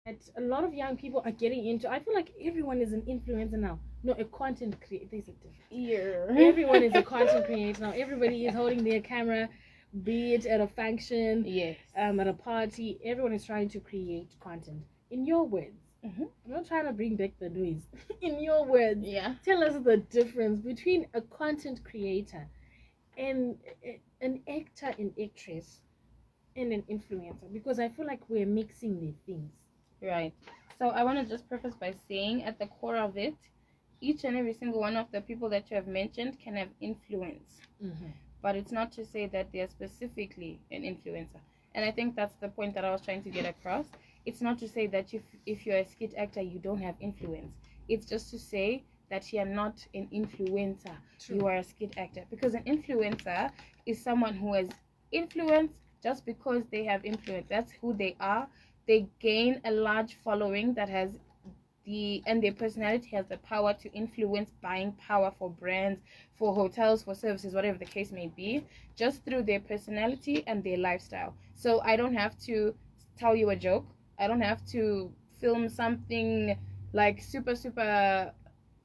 that a lot of young people are getting into. I feel like everyone is an influencer now. No, a content creator. There's a difference. Yeah. Everyone is a content creator now. Everybody is holding their camera, be it at a function, Yes. at a party. Everyone is trying to create content. In your words, I'm not trying to bring back the noise. In your words, Yeah. tell us the difference between a content creator and an actor and actress and an influencer, because I feel like we're mixing the things. Right. So I want to just preface by saying, at the core of it, each and every single one of the people that you have mentioned can have influence. But it's not to say that they're specifically an influencer. And I think that's the point that I was trying to get across. It's not to say that if you're a skit actor, you don't have influence. It's just to say that you're not an influencer. True. You are a skit actor. Because an influencer is someone who has influence just because they have influence. That's who they are. They gain a large following that has and their personality has the power to influence buying power for brands, for hotels, for services, whatever the case may be, just through their personality and their lifestyle. So I don't have to tell you a joke. I don't have to film something like super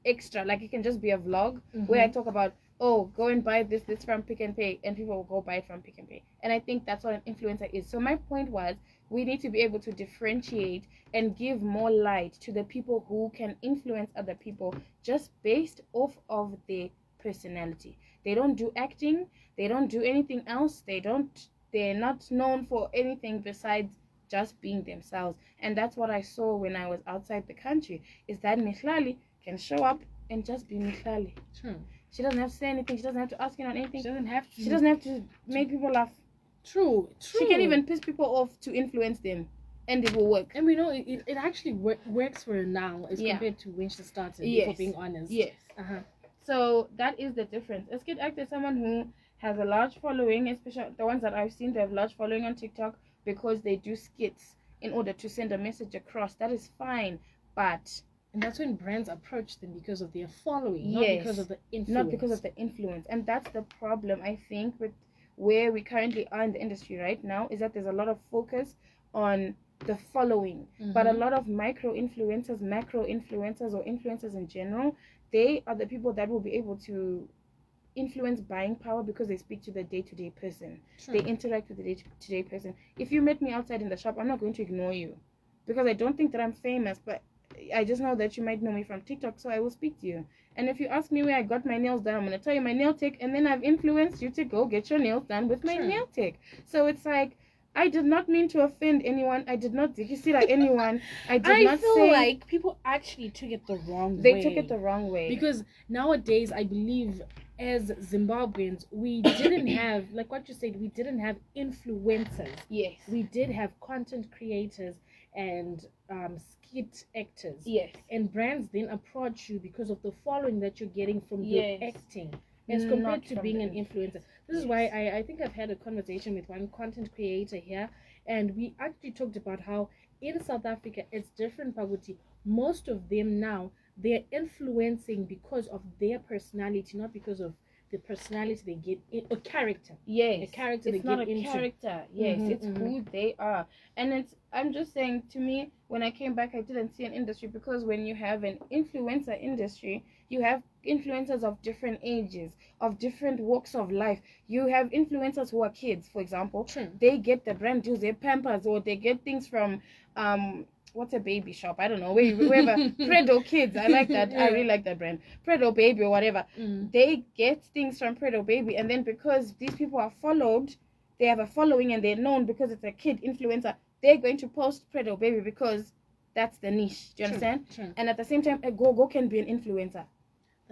extra. Like, it can just be a vlog where I talk about, oh, go and buy this from Pick and Pay, and people will go buy it from Pick and Pay. And I think that's what an influencer is. So my point was, we need to be able to differentiate and give more light to the people who can influence other people just based off of their personality. They don't do acting, they don't do anything else, they're not known for anything besides just being themselves. And that's what I saw when I was outside the country, is that Natalie can show up and just be Natalie. True. She doesn't have to say anything, she doesn't have to ask you on anything. She doesn't have to make people laugh. True. She can even piss people off to influence them, and it will work. And we know it actually works for her now as compared to when she started, for being honest. Yes. So that is the difference. A skit actor is someone who has a large following, especially the ones that I've seen, they have large following on TikTok because they do skits in order to send a message across. That is fine, but... And that's when brands approach them, because of their following, not because of the influence. Not because of the influence. And that's the problem, I think, with where we currently are in the industry right now, is that there's a lot of focus on the following. But a lot of micro influencers, macro influencers, or influencers in general, they are the people that will be able to influence buying power because they speak to the day-to-day person. True. They interact with the day-to-day person. If you met me outside in the shop, I'm not going to ignore you, because I don't think that I'm famous, but I just know that you might know me from TikTok, so I will speak to you. And if you ask me where I got my nails done, I'm going to tell you my nail tech, and then I've influenced you to go get your nails done with my nail tech. So it's like, I did not mean to offend anyone. I did not like anyone. I feel like people actually took it the wrong way. They took it the wrong way. Because nowadays, I believe, as Zimbabweans, we didn't have, like what you said, we didn't have influencers. Yes. We did have content creators and skit actors. Yes. And brands then approach you because of the following that you're getting from your acting, as compared to being an influencer. This is why I think I've had a conversation with one content creator here, and we actually talked about how in South Africa it's different, Paguti. Most of them now, they're influencing because of their personality, not because of the personality they get in, a character. Yes. A character it's they not get a into. character. Yes, it's who they are. And I'm just saying, to me, when I came back, I didn't see an industry, because when you have an influencer industry, you have influencers of different ages, of different walks of life. You have influencers who are kids, for example. True. They get the brand deals, their Pampers, or they get things from what's a baby shop? I don't know. Wherever. Predo Kids. I like that. I really like that brand. Predo Baby or whatever. They get things from Predo Baby, and then because these people are followed, they have a following and they're known because it's a kid influencer, they're going to post Predo Baby because that's the niche. Do you understand? True. And at the same time, a go-go can be an influencer.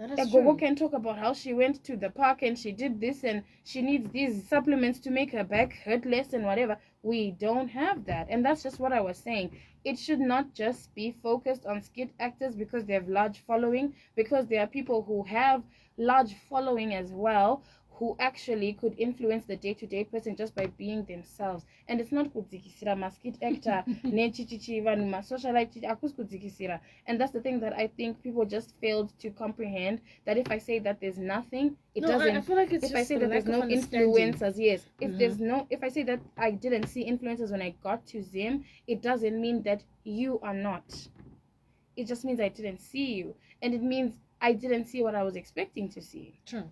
A go-go can talk about how she went to the park and she did this and she needs these supplements to make her back hurt less and whatever. We don't have that. And that's just what I was saying. It should not just be focused on skit actors because they have large following, because there are people who have large following as well, who actually could influence the day-to-day person just by being themselves. And it's not kudzikisira maskit actor nechichichi vanhu masocialite akus kudzikisira. And that's the thing that I think people just failed to comprehend, that if I say that there's nothing, it doesn't. I feel like it's if I say that there's no influencers, yes, if I say that I didn't see influencers when I got to Zim, it doesn't mean that you are not. It just means I didn't see you, and it means I didn't see what I was expecting to see. True.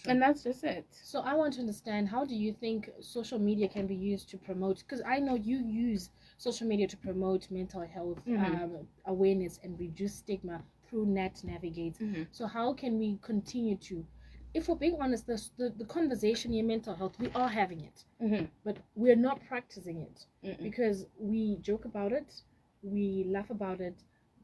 And that's just it. So I want to understand, how do you think social media can be used to promote, because I know you use social media to promote mental health awareness and reduce stigma through Nat Navigates. So how can we continue to, if we're being honest, the conversation in mental health, we are having it, but we're not practicing it because we joke about it, we laugh about it,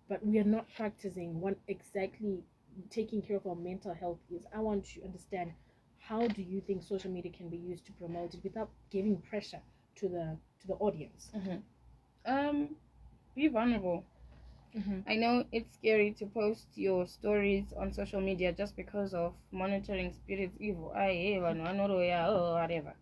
but we are not practicing what exactly taking care of our mental health is. I want to understand, how do you think social media can be used to promote it without giving pressure to the audience? Be vulnerable. I know it's scary to post your stories on social media just because of monitoring spirits evil, whatever.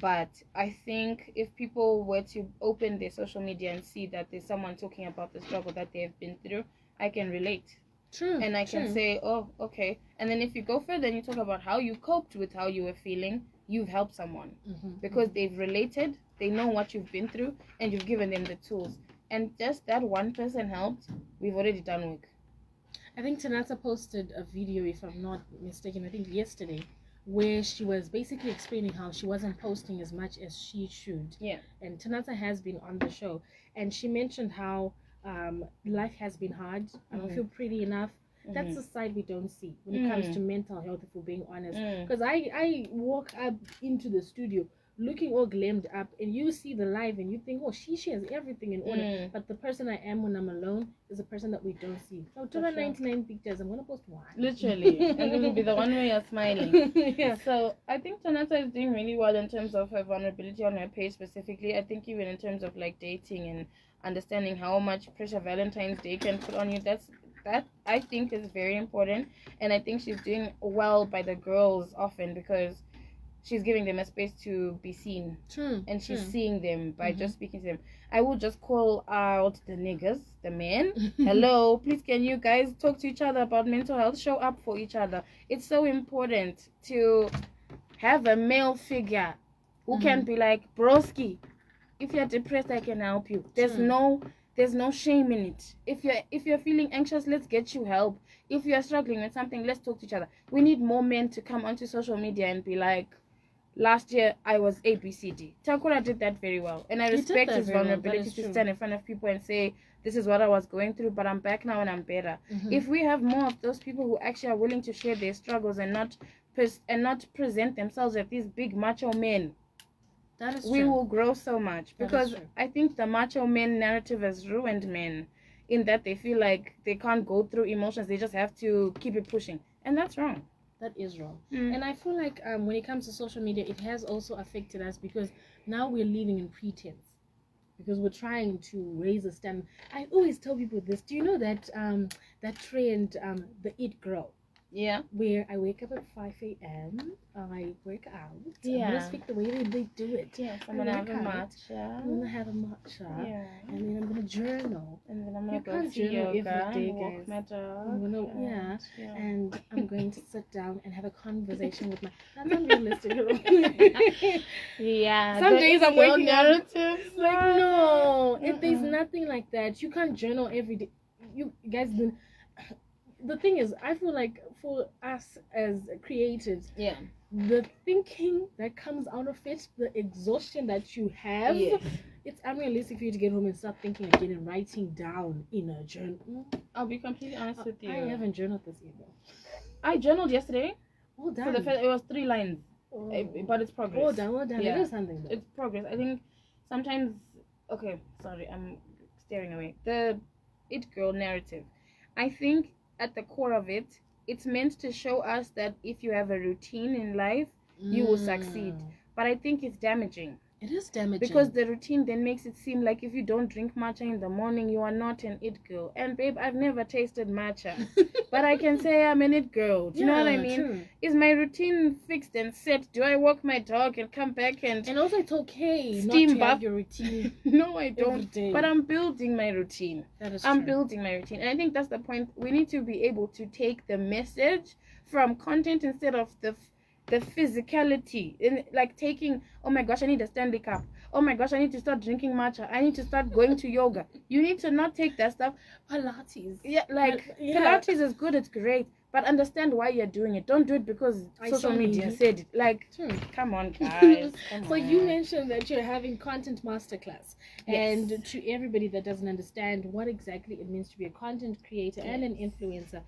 But I think if people were to open their social media and see that there's someone talking about the struggle that they've been through, I can relate. True. And I can say, oh, okay. And then if you go further and you talk about how you coped with how you were feeling, you've helped someone. Because they've related, they know what you've been through, and you've given them the tools. And just that one person helped, we've already done work. I think Tanata posted a video, if I'm not mistaken, I think yesterday, where she was basically explaining how she wasn't posting as much as she should. Yeah. And Tanata has been on the show, and she mentioned how life has been hard. I don't feel pretty enough. That's the side we don't see when it comes to mental health, if we're being honest. Because I walk up into the studio looking all glammed up, and you see the live and you think, oh, she has everything in order. But the person I am when I'm alone is the person that we don't see. So to my 99 pictures, I'm going to post one. Literally. And it will be the one where you're smiling. Yeah. So I think Tanata is doing really well in terms of her vulnerability on her page specifically. I think even in terms of like dating and understanding how much pressure Valentine's Day can put on you, that I think is very important. And I think she's doing well by the girls often, because she's giving them a space to be seen. True. And she's seeing them by just speaking to them. I will just call out the niggas, the men. Hello, please, can you guys talk to each other about mental health? Show up for each other. It's so important to have a male figure who can be like, broski, if you're depressed, I can help you. There's no shame in it. If you're feeling anxious, let's get you help. If you're struggling with something, let's talk to each other. We need more men to come onto social media and be like, last year I was ABCD. Takura did that very well, and I respect his vulnerability to stand in front of people and say, this is what I was going through, but I'm back now and I'm better. If we have more of those people who actually are willing to share their struggles and not present themselves as these big macho men, we will grow so much. Because I think the macho men narrative has ruined men, in that they feel like they can't go through emotions, they just have to keep it pushing, and that's wrong. That is wrong. And I feel like when it comes to social media, it has also affected us, because now we're living in pretense, because we're trying to raise a standard. I always tell people this. Do you know that that trend, the It Girl? Yeah. Where I wake up at 5 a.m. I work out. I'm gonna speak the way they do it. Yes, I'm gonna have a matcha. I'm gonna have a matcha. Yeah. And then I'm gonna journal. And then I'm gonna go can't to journal yoga every day, and walk guys. my dog. I'm gonna, and I'm going to sit down and have a conversation with my. That's unrealistic. Yeah. Some days I'm waking up. Like No, if there's nothing like that, you can't journal every day. You guys, the thing is, I feel like for us as creatives, the thinking that comes out of it, the exhaustion that you have, it's unrealistic for you to get home and start thinking again and writing down in a journal. I'll be completely honest with you. I haven't journaled this either. I journaled yesterday. Well done. For the first, it was 3 lines, but it's progress. Well done. Yeah. It is something though. It's progress. I think sometimes. Okay, sorry, I'm staring away. The It Girl narrative. I think at the core of it, it's meant to show us that if you have a routine in life, you will succeed. But I think it's damaging, It is damaging. Because the routine then makes it seem like if you don't drink matcha in the morning, you are not an it girl. And babe, I've never tasted matcha. But I can say I'm an it girl. Do you know what I mean? True. Is my routine fixed and set? Do I walk my dog and come back and also it's okay steam not to have your routine? No, I don't. But I'm building my routine. That is I'm building my routine. And I think that's the point. We need to be able to take the message from content instead of the physicality. In like taking, oh my gosh, I need a Stanley Cup. Oh my gosh, I need to start drinking matcha. I need to start going to yoga. You need to not take that stuff. Pilates. Yeah, like Pilates is good, it's great. But understand why you're doing it. Don't do it because social media said it. Like, come on, guys. So you mentioned that you're having content masterclass. And to everybody that doesn't understand what exactly it means to be a content creator and an influencer,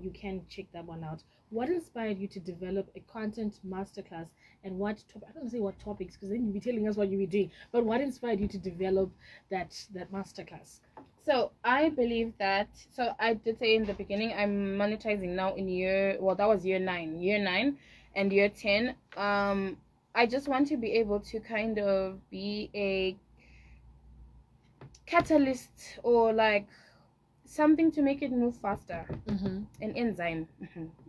you can check that one out. What inspired you to develop a content masterclass, and what I don't say what topics, because then you'll be telling us what you were doing, but what inspired you to develop that masterclass? So I believe that, so I did say in the beginning, I'm monetizing now in that was year 9 and year 10. I just want to be able to kind of be a catalyst or like something to make it move faster. An enzyme.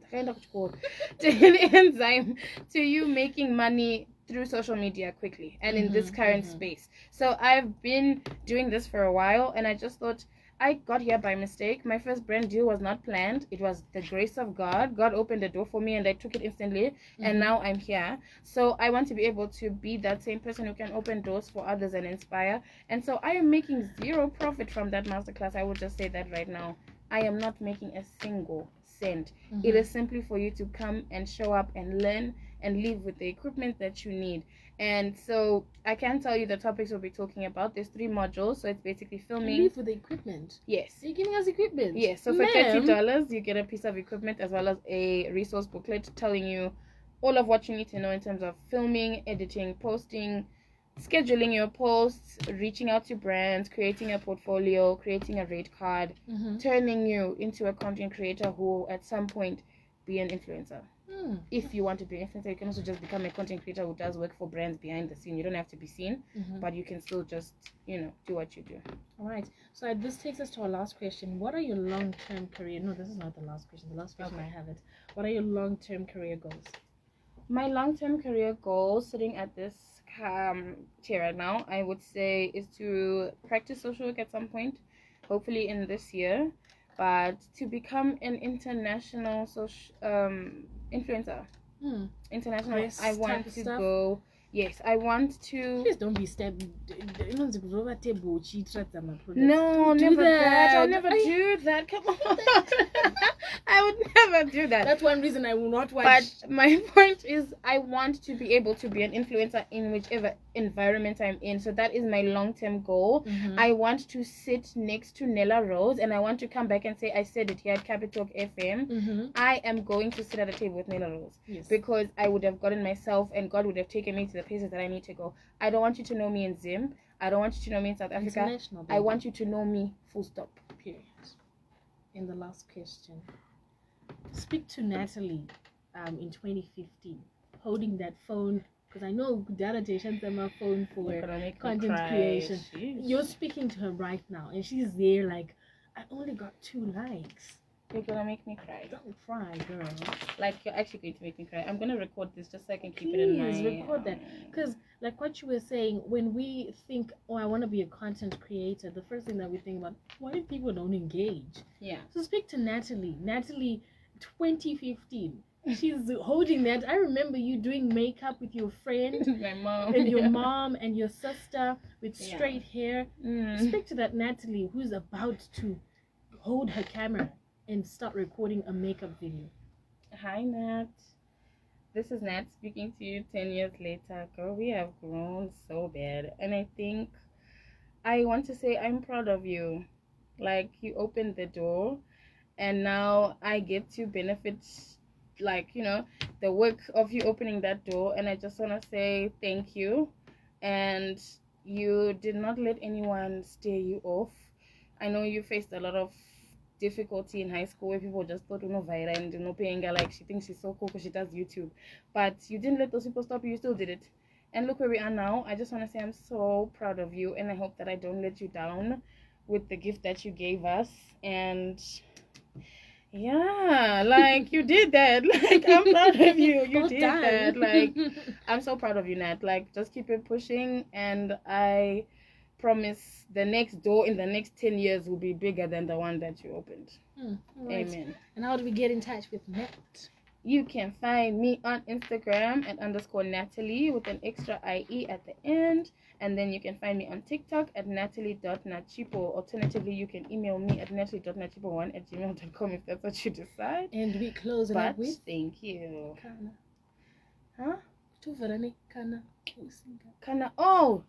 Kind of called an enzyme to you making money through social media quickly and in this current space. So I've been doing this for a while, and I just thought I got here by mistake. My first brand deal was not planned. It was the grace of God. God opened the door for me and I took it instantly, and now I'm here. So I want to be able to be that same person who can open doors for others and inspire. And so I am making zero profit from that masterclass. I will just say that right now. I am not making a single cent. It is simply for you to come and show up and learn and live with the equipment that you need. And so I can tell you the topics we'll be talking about. There's 3 modules, so it's basically filming. Live with the equipment. Yes. You're giving us equipment. Yes. So for $30, you get a piece of equipment as well as a resource booklet telling you all of what you need to know in terms of filming, editing, posting, scheduling your posts, reaching out to brands, creating a portfolio, creating a rate card, turning you into a content creator who will at some point be an influencer. If you want to be an influencer, you can also just become a content creator who does work for brands behind the scene. You don't have to be seen, but you can still just, do what you do. All right. So this takes us to our last question. What are your long-term career? No, this is not the last question. The last question, I have it. What are your long-term career goals? My long-term career goal, sitting at this chair right now, I would say is to practice social work at some point, hopefully in this year, but to become an international social influencer. International. Press I want to stuff? go. Yes, I want to. Please don't be stabbed. No, never that. I'll that. never do that. Come on. I would never do that. That's one reason I will not watch. But my point is, I want to be able to be an influencer in whichever environment I'm in. So that is my long-term goal. I want to sit next to Nella Rose, and I want to come back and say, I said it here at Capital FM. I am going to sit at a table with Nella Rose. Yes. Because I would have gotten myself, and God would have taken me to the places that I need to go. I don't want you to know me in Zim. I don't want you to know me in South Africa. I want you to know me, full stop. Period. In the last question, speak to Natalie in 2015, holding that phone, because I know data sends them a phone for content creation. You're speaking to her right now, and she's there like, I only got 2 likes. You're gonna make me cry. Don't cry, girl. Like, you're actually going to make me cry. I'm gonna record this just so I can keep it in my... Please record that. Because, like what you were saying, when we think, oh, I want to be a content creator, the first thing that we think about, why do people don't engage? Yeah. So speak to Natalie. Natalie, 2015. She's holding that. I remember you doing makeup with your friend. My mom. And your mom and your sister with straight hair. Speak to that Natalie who's about to hold her camera and start recording a makeup video. Hi, Nat. This is Nat speaking to you 10 years later. Girl, we have grown so bad. And I think I want to say I'm proud of you. Like, you opened the door, and now I get to benefit, like, the work of you opening that door. And I just want to say thank you. And you did not let anyone steer you off. I know you faced a lot of difficulty in high school where people just thought Vira and paying her, like she thinks she's so cool because she does YouTube, but you didn't let those people stop you. You still did it, And look where we are now. I just want to say I'm so proud of you, and I hope that I don't let you down with the gift that you gave us. And yeah, like you did that. Like I'm proud of you. You did that. Like I'm so proud of you, Nat. Like just keep it pushing, and I promise the next door in the next 10 years will be bigger than the one that you opened. Right. Amen. And how do we get in touch with Nat? You can find me on Instagram at _Natalie with an extra IE at the end. And then you can find me on TikTok at Natalie.Nachipo. Alternatively, you can email me at Natalie.Nachipo1@gmail.com if that's what you decide. And we close it up with thank you. Kana. Huh? Kana. Kana. Oh,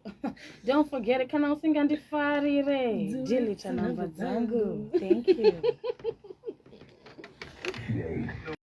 don't forget it. Kana usinga ndifarire. Jili cha namba zangu. Thank you.